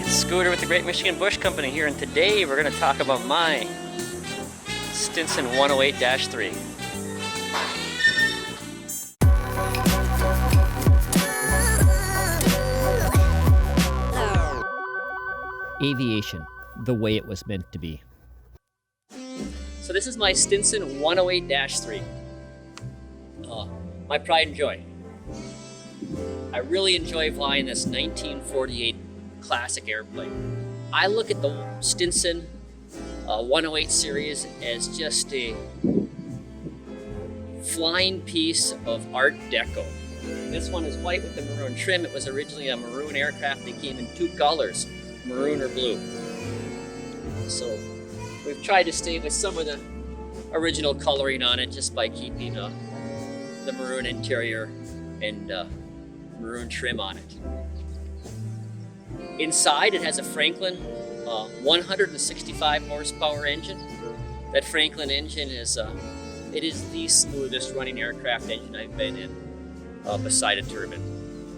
It's Scooter with the Great Michigan Bush Company here, and today we're going to talk about my Stinson 108-3. Aviation, the way it was meant to be. So this is my Stinson 108-3. My pride and joy. I really enjoy flying this 1948 classic airplane. I look at the Stinson 108 series as just a flying piece of Art Deco. This one is white with the maroon trim. It was originally a maroon aircraft. They came in two colors, maroon or blue. So we've tried to stay with some of the original coloring on it just by keeping the maroon interior and maroon trim on it. Inside it has a Franklin 165 horsepower engine. That Franklin engine is it is the smoothest running aircraft engine I've been in beside a turbine.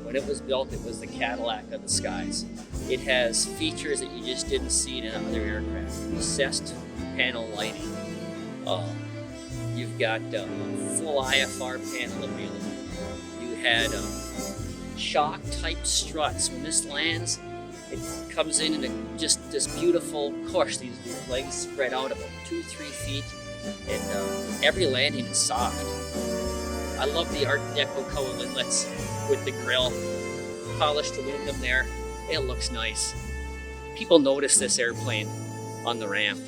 When it was built, it was the Cadillac of the skies. It has features that you just didn't see in other aircraft. Recessed panel lighting. You've got full IFR panel available. You had shock type struts. When this lands, it comes in just this beautiful push. These legs spread out about 2-3 feet, and every landing is soft. I love the Art Deco cowl inlets with the grill, polished aluminum there. It looks nice. People notice this airplane on the ramp.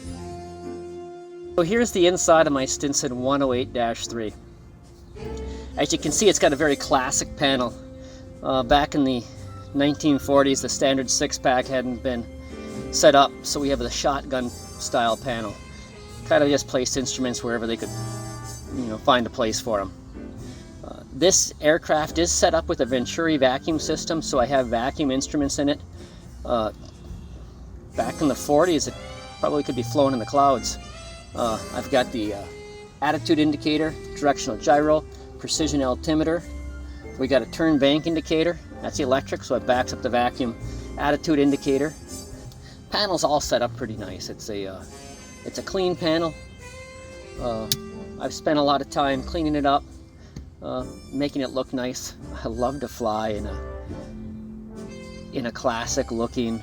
So here's the inside of my Stinson 108-3. As you can see, it's got a very classic panel. Back in the 1940s, the standard 6-pack hadn't been set up, so we have the shotgun style panel. Kind of just placed instruments wherever they could, find a place for them. This aircraft is set up with a Venturi vacuum system, so I have vacuum instruments in it. Back in the 40s, it probably could be flown in the clouds. I've got the attitude indicator, directional gyro, precision altimeter. We got a turn bank indicator. That's electric, so it backs up the vacuum attitude indicator. Panel's all set up pretty nice. It's a clean panel. I've spent a lot of time cleaning it up, making it look nice. I love to fly in a classic looking,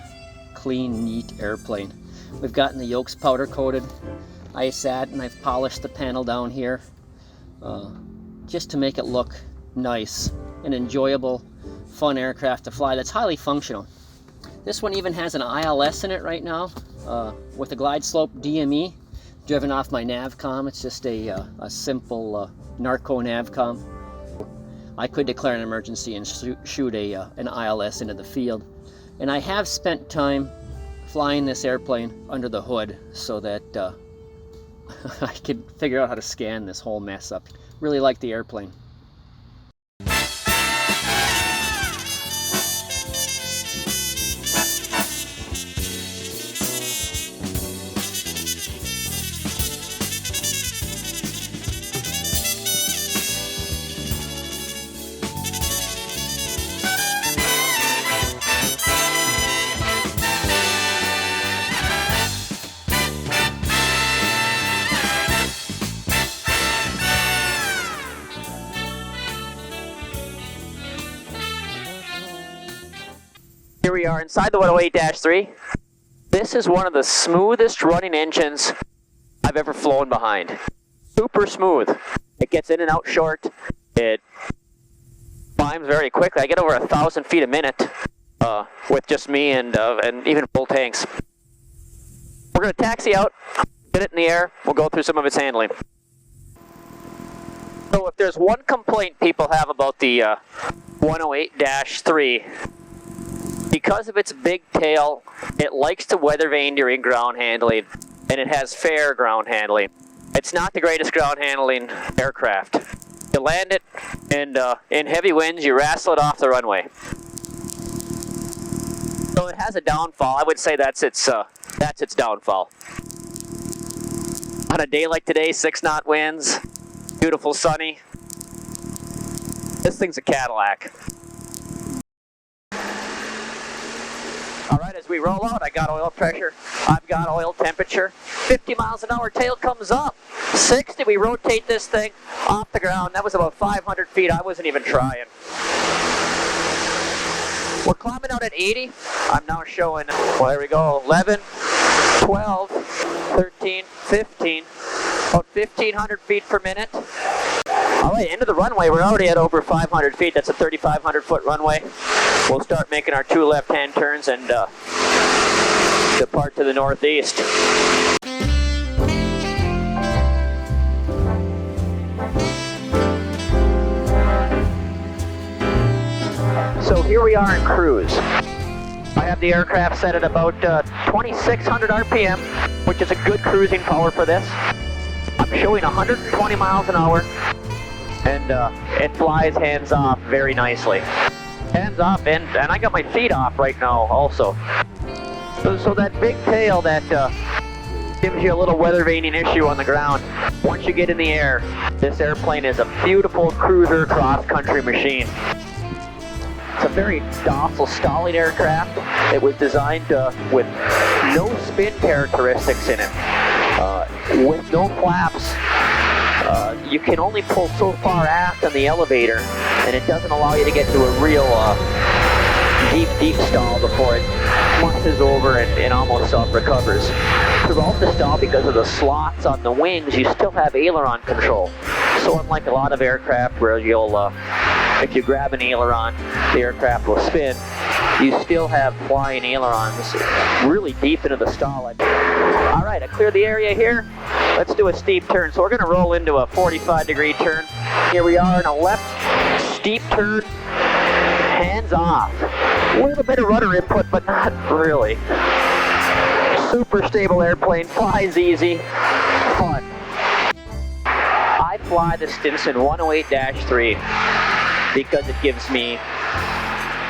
clean, neat airplane. We've gotten the yokes powder coated. I sat and I've polished the panel down here just to make it look nice, an enjoyable, fun aircraft to fly that's highly functional. This one even has an ILS in it right now with a glide slope DME driven off my Navcom. It's just a simple Narco Navcom. I could declare an emergency and shoot an ILS into the field. And I have spent time flying this airplane under the hood so that I could figure out how to scan this whole mess up. Really like the airplane. Here we are inside the 108-3. This is one of the smoothest running engines I've ever flown behind. Super smooth. It gets in and out short. It climbs very quickly. I get over 1,000 feet a minute with just me and even full tanks. We're going to taxi out, get it in the air. We'll go through some of its handling. So if there's one complaint people have about the 108-3, because of its big tail, it likes to weather vane during ground handling, and it has fair ground handling. It's not the greatest ground handling aircraft. You land it, and in heavy winds, you wrestle it off the runway. So it has a downfall. I would say that's its downfall. On a day like today, 6-knot winds, Beautiful sunny. This thing's a Cadillac. All right, as we roll out, I got oil pressure, I've got oil temperature. 50 miles an hour, tail comes up. 60, we rotate this thing off the ground. That was about 500 feet, I wasn't even trying. We're climbing out at 80. I'm now showing, well, there we go, 11, 12, 13, 15, about 1,500 feet per minute. All right, end of the runway, we're already at over 500 feet. That's a 3,500 foot runway. We'll start making our 2 left-hand turns and depart to the northeast. So here we are in cruise. I have the aircraft set at about 2,600 RPM, which is a good cruising power for this. I'm showing 120 miles an hour, and it flies hands off very nicely. Hands off, and I got my feet off right now also. So that big tail that gives you a little weather vaning issue on the ground. Once you get in the air, this airplane is a beautiful cruiser cross-country machine. It's a very docile, stalling aircraft. It was designed with no spin characteristics in it, with no flaps. You can only pull so far aft on the elevator, and it doesn't allow you to get to a real deep stall before it musses over and almost self-recovers. Throughout the stall, because of the slots on the wings, you still have aileron control. So unlike a lot of aircraft where you'll, if you grab an aileron, the aircraft will spin, you still have flying ailerons really deep into the stall. All right, I cleared the area here. Let's do a steep turn. So we're going to roll into a 45-degree turn. Here we are in a left steep turn, hands off. A little bit of rudder input, but not really. Super stable airplane, flies easy, fun. I fly the Stinson 108-3 because it gives me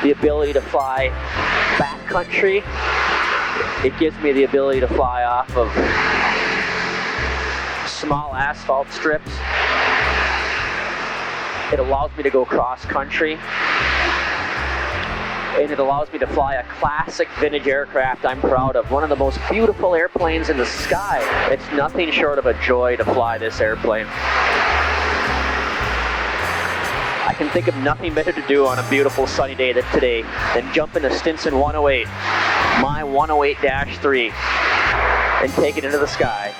the ability to fly backcountry. It gives me the ability to fly off of small asphalt strips. It allows me to go cross country. And it allows me to fly a classic vintage aircraft I'm proud of. One of the most beautiful airplanes in the sky. It's nothing short of a joy to fly this airplane. I can think of nothing better to do on a beautiful sunny day today than jump in the Stinson 108, my 108-3, and take it into the sky.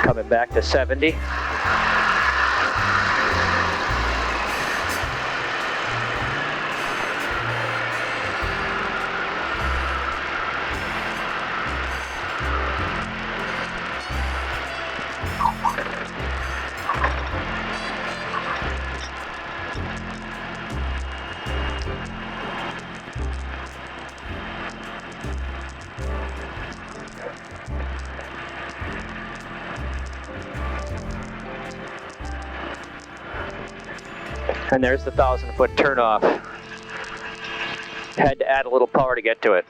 Coming back to 70. And there's the 1,000-foot turnoff. Had to add a little power to get to it.